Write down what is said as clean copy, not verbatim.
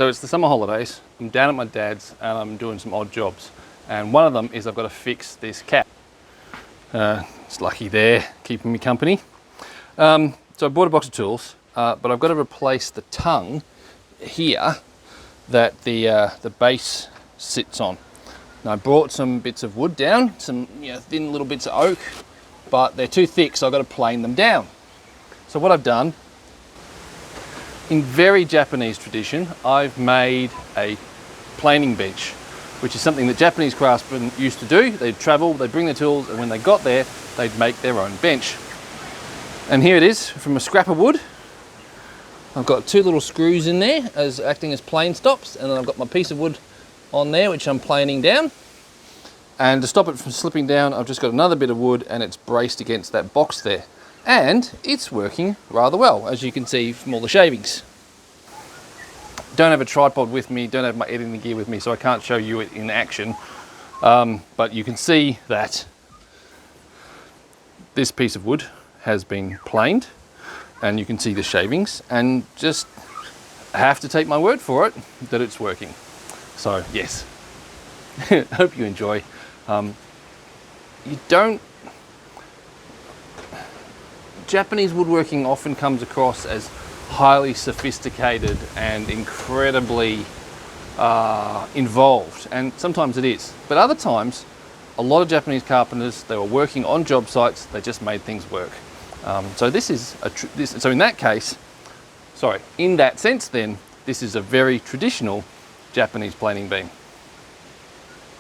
So it's the summer holidays, I'm down at my dad's and I'm doing some odd jobs. And one of them is I've got to fix this cap. It's lucky there, keeping me company. So I bought a box of tools, but I've got to replace the tongue here that the base sits on. Now I brought some bits of wood down, some thin little bits of oak, but they're too thick, so I've got to plane them down. So what I've done, in very Japanese tradition, I've made a planing bench, which is something that Japanese craftsmen used to do. They'd travel, they'd bring their tools, and when they got there, they'd make their own bench. And here it is, from a scrap of wood. I've got two little screws in there as acting as plane stops, and then I've got my piece of wood on there, which I'm planing down. And to stop it from slipping down, I've just got another bit of wood and it's braced against that box there. And it's working rather well, as you can see from all the shavings. Don't have a tripod with me, don't have my editing gear with me, so I can't show you it in action. But you can see that this piece of wood has been planed, and you can see the shavings, and just have to take my word for it that it's working. So yes, hope you enjoy. Japanese woodworking often comes across as highly sophisticated and incredibly involved, and sometimes it is. But other times, a lot of Japanese carpenters, they were working on job sites, they just made things work. So this is so in that case, in that sense then, this is a very traditional Japanese planing beam.